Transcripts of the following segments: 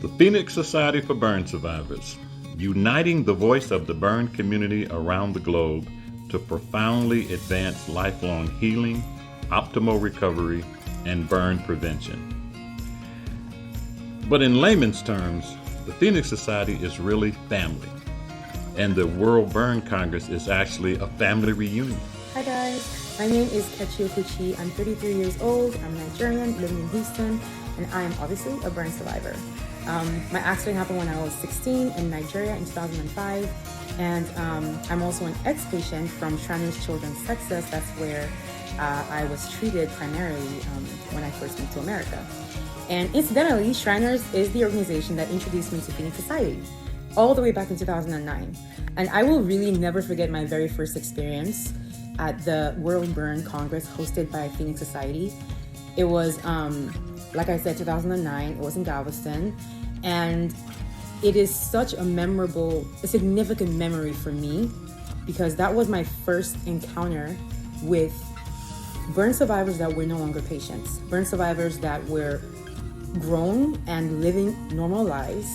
The Phoenix Society for Burn Survivors, uniting the voice of the burn community around the globe to profoundly advance lifelong healing, optimal recovery, and burn prevention. But in layman's terms, the Phoenix Society is really family, and the World Burn Congress is actually a family reunion. Hi guys, my name is Kechi Okuchi. I'm 33 years old, I'm Nigerian, living in Houston, and I am obviously a burn survivor. My accident happened when I was 16 in Nigeria in 2005, and I'm also an ex-patient from Shriners Children's Texas. That's where I was treated primarily when I first moved to America. And incidentally, Shriners is the organization that introduced me to Phoenix Society all the way back in 2009. And I will really never forget my very first experience at the World Burn Congress hosted by Phoenix Society. It was, like I said, 2009. It was in Galveston. And it is such a significant memory for me because that was my first encounter with burn survivors that were no longer patients, burn survivors that were grown and living normal lives.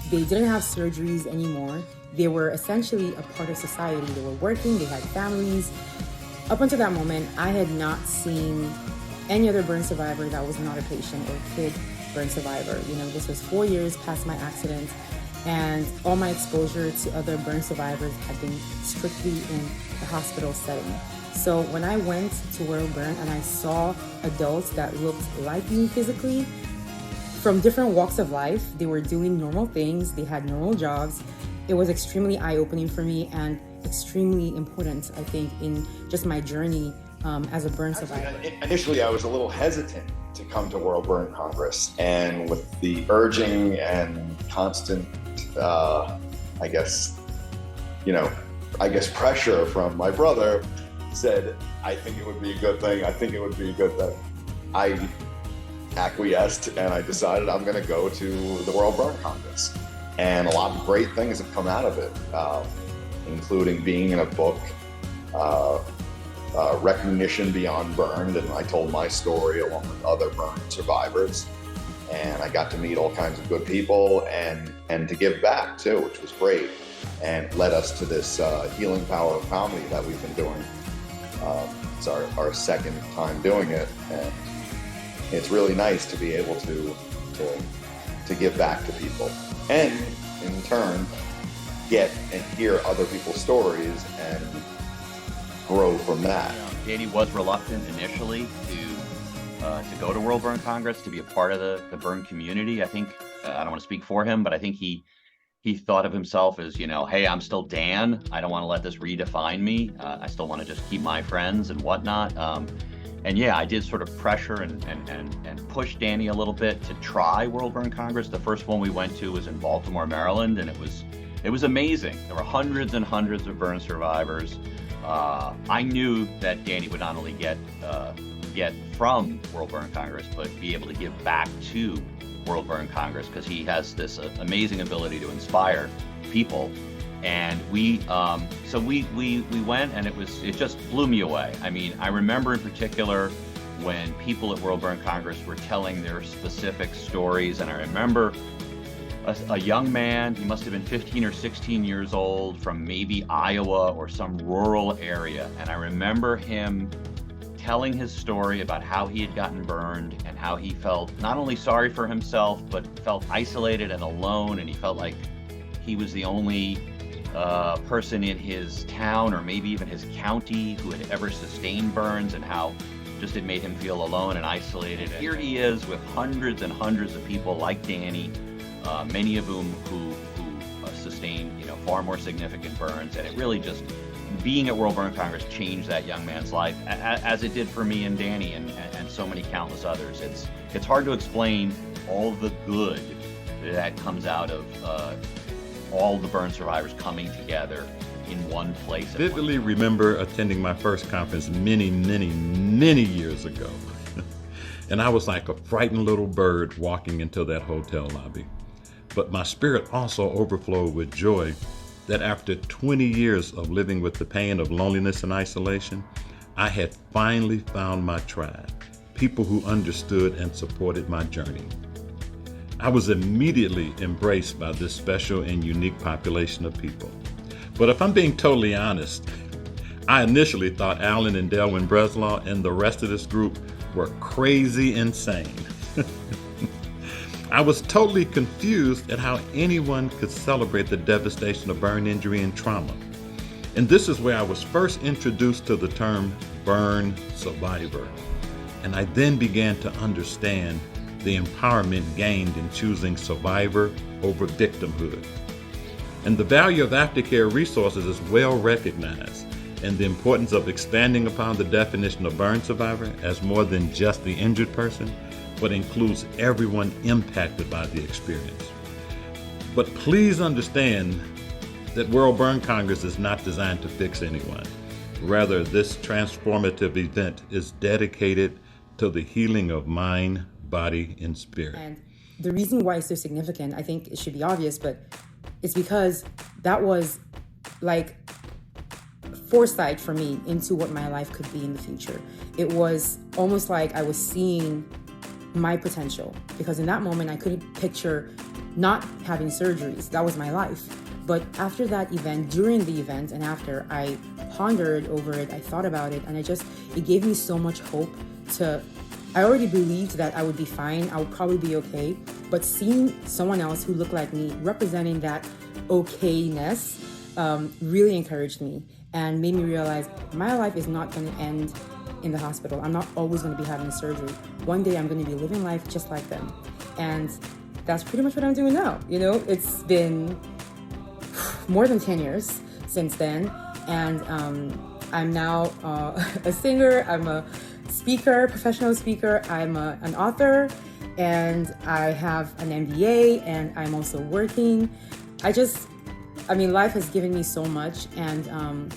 They didn't have surgeries anymore. They were essentially a part of society. They were working, they had families. Up until that moment, I had not seen any other burn survivor that was not a patient or kid burn survivor. You know, this was 4 years past my accident, and all my exposure to other burn survivors had been strictly in the hospital setting. So when I went to World Burn and I saw adults that looked like me physically, from different walks of life, they were doing normal things, they had normal jobs. It was extremely eye-opening for me and extremely important, I think, in just my journey as a burn survivor. Initially, I was a little hesitant to come to World Burn Congress, and with the urging and constant, I guess pressure from my brother, said, I think it would be a good thing. I acquiesced and I decided I'm going to go to the World Burn Congress. And a lot of great things have come out of it, including being in a book, Recognition Beyond Burned, and I told my story along with other burn survivors. And I got to meet all kinds of good people and to give back too, which was great, and led us to this Healing Power of Comedy that we've been doing. It's our second time doing it, and it's really nice to be able to give back to people, and in turn get and hear other people's stories and grow from that. Danny was reluctant initially to go to World Burn Congress, to be a part of the burn community. I think I don't want to speak for him, but I think he thought of himself as, hey, I'm still Dan. I don't want to let this redefine me. I still want to just keep my friends and whatnot. And yeah, I did sort of pressure and push Danny a little bit to try World Burn Congress. The first one we went to was in Baltimore, Maryland, and it was amazing. There were hundreds and hundreds of burn survivors. I knew that Danny would not only get from World Burn Congress, but be able to give back to World Burn Congress, because he has this amazing ability to inspire people. And we went, and it just blew me away. I mean, I remember in particular when people at World Burn Congress were telling their specific stories, and I remember a young man, he must have been 15 or 16 years old, from maybe Iowa or some rural area, and I remember him telling his story about how he had gotten burned and how he felt not only sorry for himself, but felt isolated and alone, and he felt like he was the only person in his town or maybe even his county who had ever sustained burns, and how just it made him feel alone and isolated. And here he is with hundreds and hundreds of people like Danny, many of whom who sustained far more significant burns, and it really just, being at World Burn Congress changed that young man's life, as it did for me and Danny and so many countless others. It's hard to explain all the good that comes out of all the burn survivors coming together in one place. Vividly remember attending my first conference many, many, many years ago. And I was like a frightened little bird walking into that hotel lobby. But my spirit also overflowed with joy that after 20 years of living with the pain of loneliness and isolation, I had finally found my tribe, people who understood and supported my journey. I was immediately embraced by this special and unique population of people. But if I'm being totally honest, I initially thought Alan and Delwyn Breslaw and the rest of this group were crazy insane. I was totally confused at how anyone could celebrate the devastation of burn injury and trauma. And this is where I was first introduced to the term burn survivor. And I then began to understand the empowerment gained in choosing survivor over victimhood. And the value of aftercare resources is well recognized, and the importance of expanding upon the definition of burn survivor as more than just the injured person, but includes everyone impacted by the experience. But please understand that World Burn Congress is not designed to fix anyone. Rather, this transformative event is dedicated to the healing of mind, body, and spirit. And the reason why it's so significant, I think it should be obvious, but it's because that was like foresight for me into what my life could be in the future. It was almost like I was seeing my potential, because in that moment I couldn't picture not having surgeries. That was my life. But after that event, during the event and after, I pondered over it, I thought about it, and it gave me so much hope I already believed that I would be fine, I would probably be okay, but seeing someone else who looked like me representing that okayness really encouraged me and made me realize my life is not going to end in the hospital. I'm not always going to be having surgery. One day I'm going to be living life just like them. And that's pretty much what I'm doing now. You know, it's been more than 10 years since then. And I'm now a singer, I'm a speaker, professional speaker, I'm an author, and I have an MBA, and I'm also working. Life has given me so much, and I'm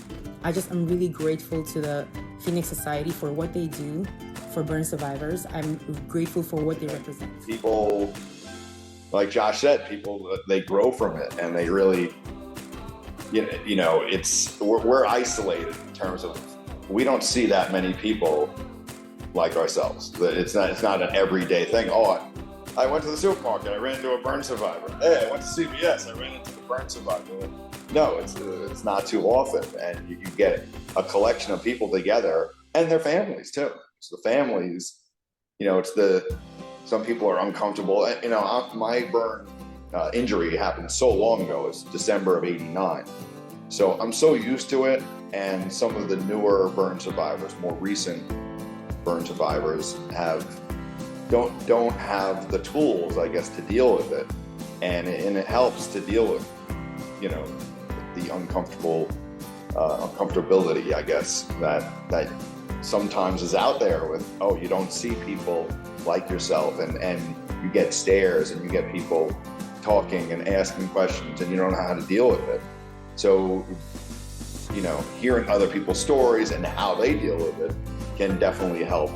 really grateful to the Phoenix Society for what they do for burn survivors. I'm grateful for what they represent. People, like Josh said, they grow from it, and they really, we're isolated in terms of, we don't see that many people like ourselves. It's not an everyday thing. Oh, I went to the supermarket, I ran into a burn survivor. Hey, I went to CVS, I ran into the burn survivor. No, it's not too often, and you get a collection of people together, and their families too. So the families, some people are uncomfortable. My burn injury happened so long ago. It's December of '89. So I'm so used to it, and some of the newer burn survivors, more recent burn survivors, don't have the tools, I guess, to deal with it, and it helps to deal with, the uncomfortability, I guess, that sometimes is out there with, you don't see people like yourself, and you get stares, and you get people talking and asking questions, and you don't know how to deal with it. So, hearing other people's stories and how they deal with it can definitely help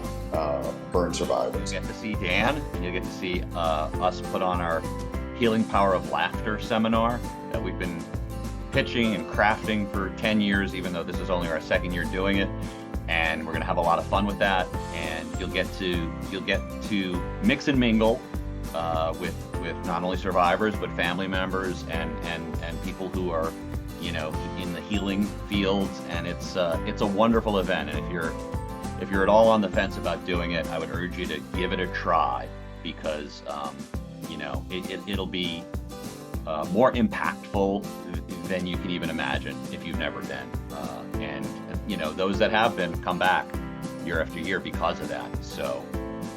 burn survivors. You get to see Dan, and you get to see us put on our Healing Power of Laughter seminar that we've been pitching and crafting for 10 years, even though this is only our second year doing it. And we're going to have a lot of fun with that. And you'll get to mix and mingle with not only survivors, but family members and people who are, in the healing fields. And it's a wonderful event. And if you're at all on the fence about doing it, I would urge you to give it a try, because it'll be more impactful than you can even imagine if you've never been. And those that have been come back year after year because of that. So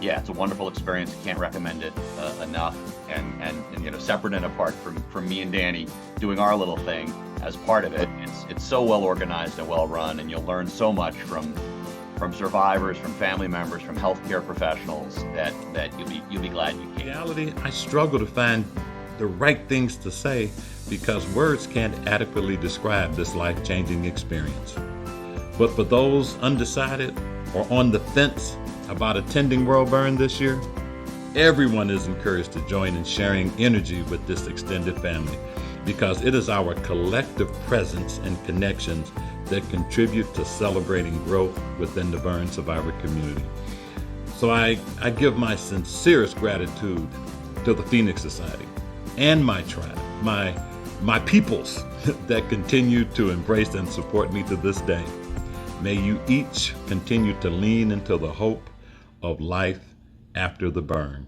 yeah, it's a wonderful experience. Can't recommend it enough. And separate and apart from me and Danny doing our little thing as part of it, it's so well organized and well run, and you'll learn so much from survivors, from family members, from healthcare professionals that you'll be glad you came. In reality, I struggle to find the right things to say, because words can't adequately describe this life-changing experience. But for those undecided or on the fence about attending World Burn this year, everyone is encouraged to join in sharing energy with this extended family, because it is our collective presence and connections that contribute to celebrating growth within the burn survivor community. So I give my sincerest gratitude to the Phoenix Society and my tribe, my peoples that continue to embrace and support me to this day. May you each continue to lean into the hope of life after the burn.